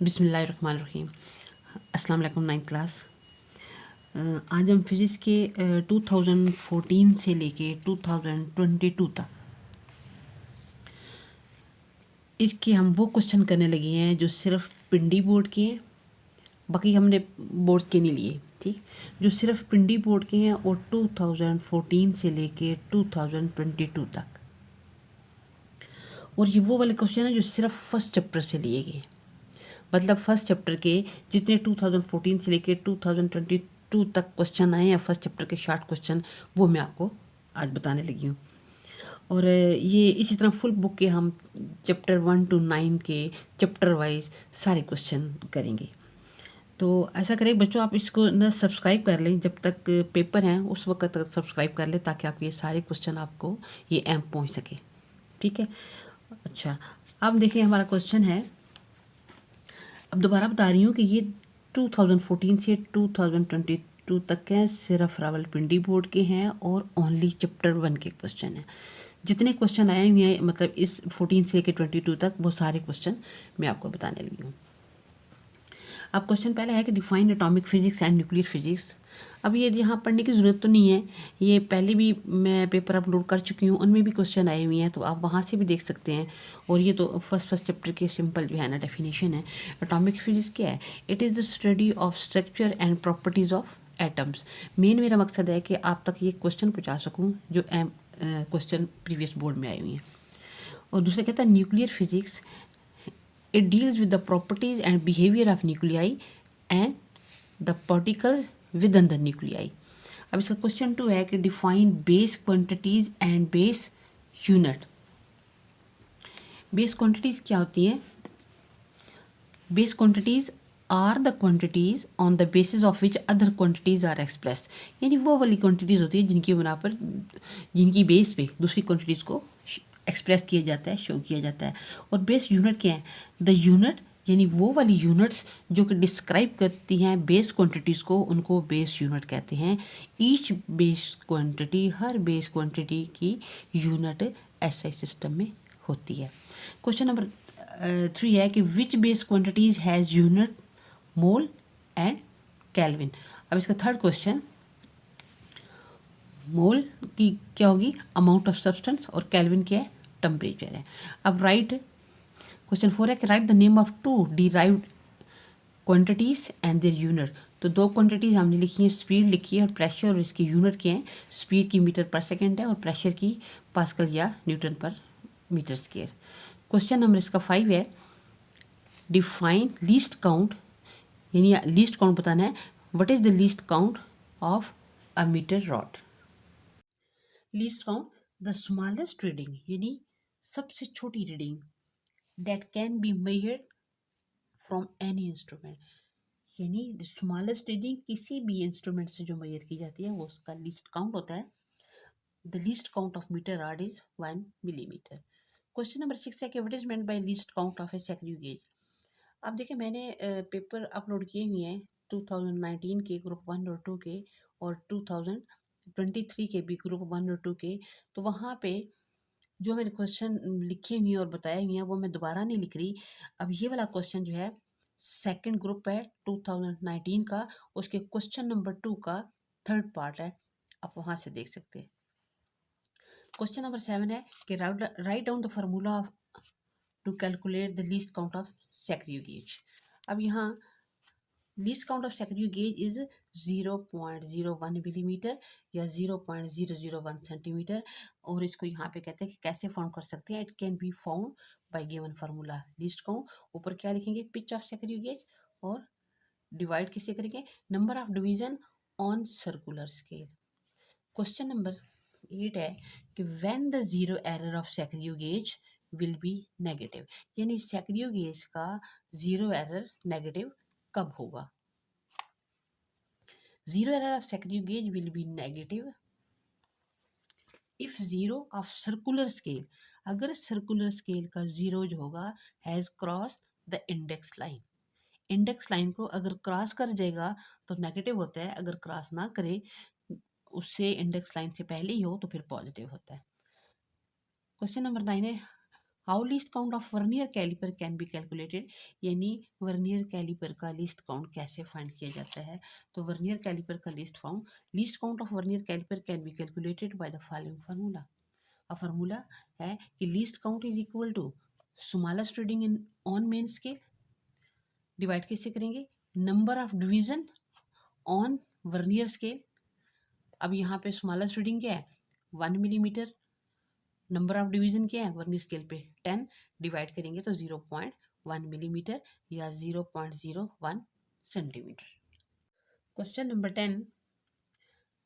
बिस्मिल्लाहिर्रहमानिर्रहीम। अस्सलाम वालेकुम। Ninth class. आज हम फिज़िक्स के 2014 से लेके 2022 तक इसके हम वो क्वेश्चन करने लगे हैं जो सिर्फ पिंडी बोर्ड के हैं। बाकी हमने बोर्ड्स के नहीं लिए, ठीक। जो सिर्फ पिंडी बोर्ड के हैं और 2014 से लेके 2022 तक। और ये वो वाले क्वेश्चन है जो सिर्फ फर्स्ट चैप्टर से लिए गए। मतलब फर्स्ट चैप्टर के जितने 2014 से लेके 2022 तक क्वेश्चन आए हैं फर्स्ट चैप्टर के शॉर्ट क्वेश्चन, वो मैं आपको आज बताने लगी हूँ। और ये इसी तरह फुल बुक के हम चैप्टर 1 to 9 के चैप्टर वाइज सारे क्वेश्चन करेंगे। तो ऐसा करें बच्चों, आप इसको ना सब्सक्राइब कर लें, जब तक पेपर हैं उस वक्त तक सब्सक्राइब कर लें ताकि आपके ये सारे क्वेश्चन आपको ये एम पहुँच सके, ठीक है। अच्छा, अब देखिए हमारा क्वेश्चन है, अब दोबारा बता रही हूँ कि ये 2014 से 2022 तक के सिर्फ रावलपिंडी बोर्ड के हैं और ओनली चैप्टर 1 के क्वेश्चन हैं। जितने क्वेश्चन आए हुए हैं मतलब इस 14 से लेकर 22 तक, वो सारे क्वेश्चन मैं आपको बताने लगी हूँ। अब क्वेश्चन पहला है कि define atomic physics and nuclear physics. अब ये यहाँ पढ़ने की ज़रूरत तो नहीं है, ये पहले भी मैं पेपर अपलोड कर चुकी हूँ, उनमें भी क्वेश्चन आए हुए हैं, तो आप वहाँ से भी देख सकते हैं। और ये तो फर्स्ट चैप्टर के सिंपल जो है ना डेफिनेशन है। एटॉमिक फिजिक्स क्या है? It is the study of structure and properties of atoms. Main मेरा मकसद है कि आप तक ये क्वेश्चन पहुँचा सकूँ जो क्वेश्चन प्रीवियस बोर्ड में आए हुए हैं। और दूसरा कहता है nuclear physics, it deals with the properties and behavior of nuclei and the particles within the nuclei। अब इसका क्वेश्चन 2 है कि define base quantities and base unit. Base quantities क्या होती हैं? Base quantities are the quantities on the basis of which other quantities are express. यानी वो वाली क्वांटिटीज होती है जिनकी बना पर, जिनकी बेस पे दूसरी क्वांटिटीज को एक्सप्रेस किया जाता है, शो किया जाता है। और बेस यूनिट क्या है? द यूनिट यानी वो वाली यूनिट्स जो कि डिस्क्राइब करती हैं बेस क्वांटिटीज़ को, उनको बेस यूनिट कहते हैं। ईच बेस क्वांटिटी, हर बेस क्वांटिटी की यूनिट एसआई सिस्टम में होती है। क्वेश्चन नंबर 3 है कि which base quantities has unit mole and kelvin. अब इसका थर्ड क्वेश्चन, मोल की क्या होगी? अमाउंट ऑफ सब्सटेंस, और केल्विन क्या है? टेम्परेचर है। अब राइट क्वेश्चन 4 है कि write the name of two derived quantities and their unit. तो दो क्वांटिटीज हमने लिखी हैं, स्पीड लिखी है और प्रेशर, और इसकी यूनिट क्या है? स्पीड की मीटर पर सेकेंड है और प्रेशर की पास्कल या न्यूटन पर मीटर स्क्वायर। क्वेश्चन नंबर इसका 5 है, डिफाइन लीस्ट काउंट, यानी लीस्ट काउंट बताना है। What is the least count of a metre rod? Least count, the smallest reading, यानी सबसे छोटी reading that can be measured from any instrument. यानी smallest reading किसी भी इंस्ट्रूमेंट से जो मेजर की जाती है वो उसका लीस्ट काउंट होता है। The least count of metre rod is 1 millimetre. Question number 6 है कि what is meant by least count of a screw gauge. अब देखिए मैंने पेपर अपलोड किए हुए हैं 2019 के ग्रुप 1 और 2 के, और 2023 के भी ग्रुप 1 और 2 के। तो वहाँ पे जो मैंने क्वेश्चन लिखे हुए हैं और बताए हुए हैं वो मैं दोबारा नहीं लिख रही। अब ये वाला क्वेश्चन जो है सेकंड ग्रुप है 2019 का, उसके क्वेश्चन नंबर 2 का थर्ड पार्ट है, आप वहाँ से देख सकते हैं। क्वेश्चन नंबर 7 है कि write down the formula to calculate the least count of screw gauge. अब यहाँ least count of screw gauge is 0.01 millimetre या 0.001 सेंटीमीटर। और इसको यहाँ पे कहते हैं कि कैसे फाउंड कर सकते हैं? It can be found by given formula least count. ऊपर क्या लिखेंगे? पिच ऑफ सेक्रियो गेज, और डिवाइड किससे करेंगे? Number of division on circular scale. Question number 8 है कि when the zero error of screw gauge will be negative. यानी screw gauge का जीरो एरर नेगेटिव कब होगा? Zero error of secondary gauge will be negative if zero of circular scale, अगर circular scale का zero जो होगा has cross the index line. Index line को अगर क्रॉस कर जाएगा तो नेगेटिव होता है, अगर क्रॉस ना करे उससे इंडेक्स लाइन से पहले ही हो तो फिर पॉजिटिव होता है। क्वेश्चन नंबर 9 है, how least count of vernier calliper can be calculated, यानी वर्नियर कैलिपर का लीस्ट काउंट कैसे फाइंड किया जाता है। तो वर्नियर कैलिपर का least count of vernier calliper can be calculated by the following formula. Formula है कि least count is equal to smallest reading in on main scale divide कैसे करेंगे, number of division on vernier scale. अब यहाँ पे smallest reading क्या है 1 millimetre, number of division क्या है वर्नियर स्केल पे 10, डिवाइड करेंगे तो 0.1 मिलीमीटर या 0.01 centimetre. Question number 10,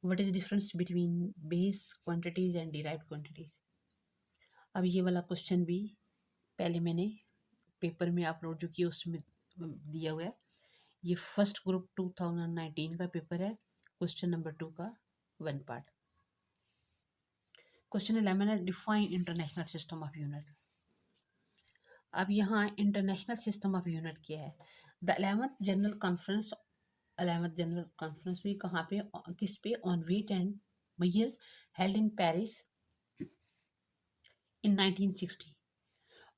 what is difference between base quantities and derived quantities. अब ये वाला क्वेश्चन भी पहले मैंने पेपर में अपलोड जो किया उसमें दिया हुआ है। ये फर्स्ट ग्रुप 2019 का पेपर है, क्वेश्चन नंबर 2 का 1 पार्ट। क्वेश्चन 11 है define international system of unit. अब यहाँ इंटरनेशनल सिस्टम ऑफ यूनिट क्या है। द 11th जनरल कॉन्फ्रेंस भी कहाँ पे, किस पे, on weight and measures held in Paris in 1960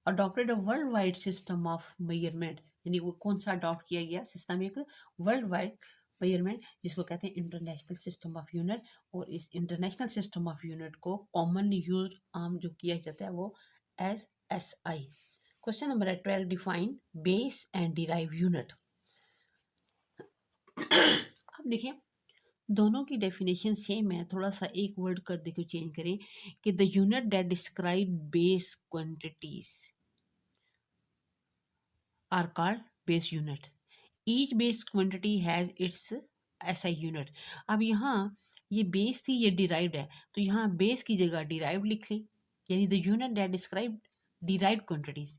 adopted a world wide system of measurement, यानी वो कौन सा अडॉप्ट किया गया सिस्टम, एक वर्ल्ड वाइड मेजरमेंट जिसको कहते हैं इंटरनेशनल सिस्टम ऑफ यूनिट। और इस इंटरनेशनल सिस्टम ऑफ यूनिट को कॉमनली यूज आम जो किया जाता है वो S S I. Question number 12, define base and derive unit. अब देखिए दोनों की डेफिनेशन सेम है, थोड़ा सा एक वर्ड कर देखो चेंज करें कि the unit that describe base quantities are called base unit. Each base quantity has its SI unit. अब यहाँ ये बेस थी, ये डिराइव्ड है, तो यहाँ बेस की जगह डिराइव्ड लिख लें, यानी the unit that describe derived quantities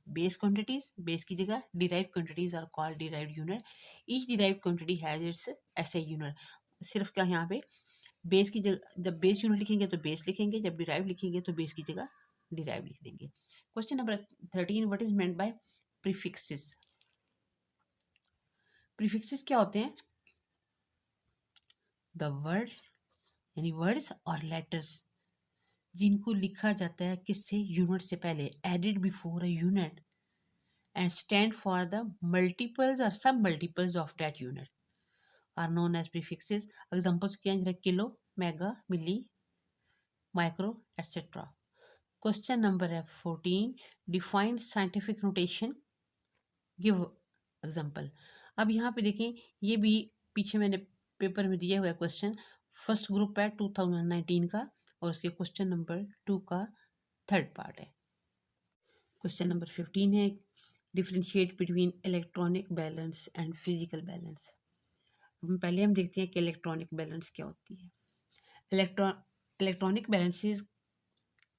base की जगह derived quantities are called derived unit. Each derived quantity has its SI unit. सिर्फ क्या यहाँ पे बेस की जगह, जब बेस यूनिट लिखेंगे तो बेस लिखेंगे, जब डिराइव लिखेंगे तो बेस की जगह डिराइव लिख देंगे। Question number 13, what is meant by prefixes. Prefixes क्या होते हैं, द वर्ड यानी वर्ड्स और लेटर्स जिनको लिखा जाता है किससे, यूनिट से पहले, added before a unit and stand for the multiples और submultiples of that unit are known as prefixes. Examples क्या हैं, kilo, mega, milli, micro etcetera. Question number है 14, define scientific notation, give example. अब यहाँ पे देखें, ये भी पीछे मैंने पेपर में दिया हुआ है क्वेश्चन, फर्स्ट ग्रुप है 2019 का और उसके क्वेश्चन नंबर 2 का 3rd पार्ट है। क्वेश्चन नंबर 15 है differentiate between electronic balance and physical balance. पहले हम देखते हैं कि इलेक्ट्रॉनिक बैलेंस क्या होती है। Electronic balances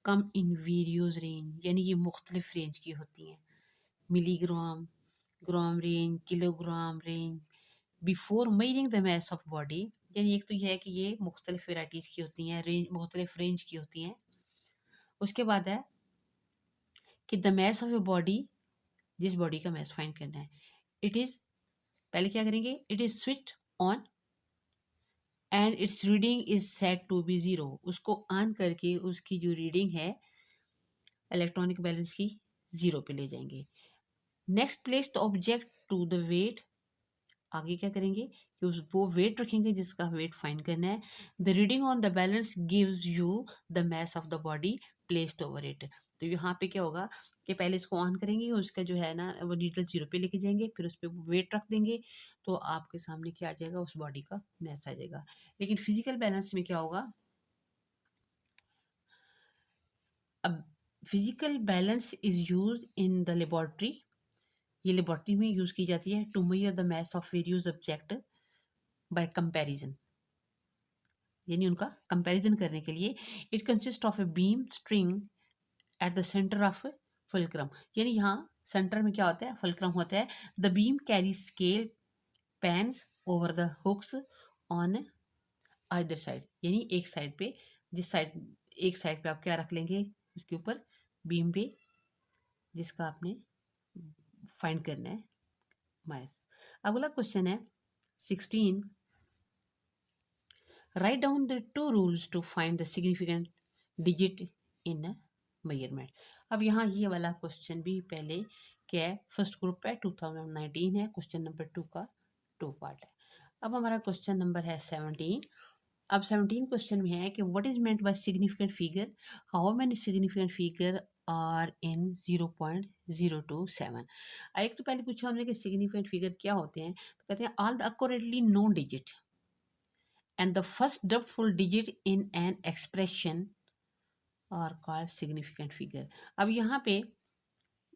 come in various range, यानी ये मुख्तलिफ रेंज की होती हैं, milligram, gram range, kilogram range. Before measuring the mass of body, यानी एक तो यह है कि ये मुख्तलिफ वेराइटीज़ की होती हैं, रेंज मुख्तलिफ रेंज की होती हैं। उसके बाद है कि the mass of a body, जिस बॉडी का मास फाइंड करना है, इट इज़, पहले क्या करेंगे, it is switched on and its reading is set to be zero. उसको ऑन करके उसकी जो रीडिंग है इलेक्ट्रॉनिक बैलेंस की ज़ीरो पे ले जाएंगे। Next place the object to the weight, आगे क्या करेंगे कि उस वो वेट रखेंगे जिसका वेट फाइंड करना है। The reading on the balance gives you the mass of the body placed over it. तो यहाँ पे क्या होगा कि पहले इसको ऑन करेंगे, उसका जो है ना वो नीडल ज़ीरो पे लेके जाएंगे, फिर उस पर वेट रख देंगे, तो आपके सामने क्या आ जाएगा, उस बॉडी का मास आ जाएगा। लेकिन फिजिकल बैलेंस में क्या होगा, अब physical balance is use in the laboratory, ये लेबॉर्ट्री में यूज़ की जाती है to measure the mass of various object by comparison, यानी उनका कंपैरिजन करने के लिए। It consist of a beam string at the centre of fulcrum, यानी यहाँ सेंटर में क्या होता है, फुलक्रम होता है। The beam carry scale pans over the hooks on either side, यानी एक साइड पे, जिस साइड, एक साइड पे आप क्या रख लेंगे उसके ऊपर बीम पे, जिसका आपने फाइंड करना है मास। अगला क्वेश्चन है 16, write down the two rules to find the significant digit in a measurement। अब यहाँ ये वाला क्वेश्चन भी पहले क्या है, फर्स्ट ग्रुप है, 2019 है, क्वेश्चन नंबर 2 का 2 पार्ट है। अब हमारा क्वेश्चन नंबर है 17। अब 17 क्वेश्चन में है कि what is meant by significant figure, how many significant figure are in 0.027। एक तो पहले पूछा हमने कि सिग्निफिकेंट फिगर क्या होते हैं, तो कहते हैं all the accurately known digit and the first doubtful digit in an expression are called significant figure. अब यहाँ पे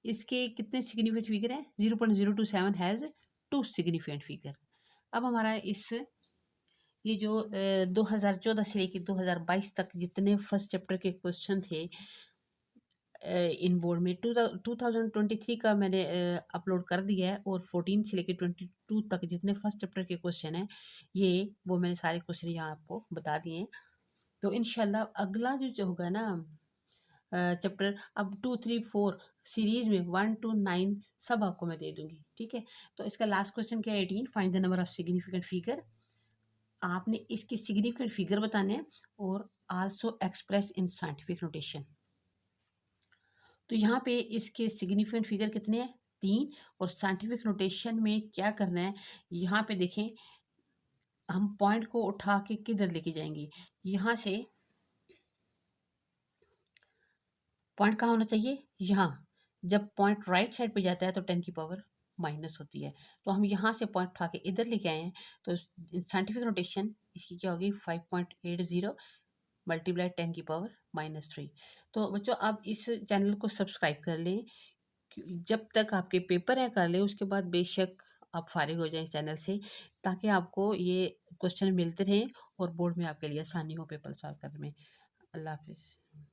इसके कितने सिग्निफिकेंट फिगर है, 0.027 हैज़ 2 सिग्निफिकेंट फिगर। अब हमारा इस ये जो 2014 से लेकर 2022 तक जितने फर्स्ट चैप्टर के क्वेश्चन थे इन बोर्ड में, 2023 का मैंने अपलोड कर दिया है, और 14 से लेकर 22 तक जितने फर्स्ट चैप्टर के क्वेश्चन हैं ये वो मैंने सारे क्वेश्चन यहाँ आपको बता दिए हैं। तो इंशाल्लाह अगला जो होगा ना चैप्टर, अब 2, 3, 4 सीरीज में 1 to 9 सब आपको मैं दे दूंगी, ठीक है। तो इसका लास्ट क्वेश्चन क्या है, 18, find the number of significant figure. आपने इसके सिग्निफिकेंट फिगर बताने हैं और also express in scientific notation. तो यहाँ पे इसके सिग्निफिकेंट फिगर कितने हैं, 3, और साइंटिफिक नोटेशन में क्या करना है, यहाँ पे देखें हम पॉइंट को उठा के किधर लेके जाएंगे, यहाँ से पॉइंट कहाँ होना चाहिए, यहाँ। जब पॉइंट राइट साइड पे जाता है तो 10 की पावर माइनस होती है, तो हम यहाँ से पॉइंट उठा के इधर लेके आए हैं, तो साइंटिफिक नोटेशन इसकी क्या होगी, 5.80 मल्टीप्लाई 10 की पावर -3। तो बच्चों आप इस चैनल को सब्सक्राइब कर लें, जब तक आपके पेपर है कर लें, उसके बाद बेशक आप फारिग हो जाएं इस चैनल से, ताकि आपको ये क्वेश्चन मिलते रहें और बोर्ड में आपके लिए आसानी हो पेपर सॉल्व करने में। अल्लाह हाफिज़।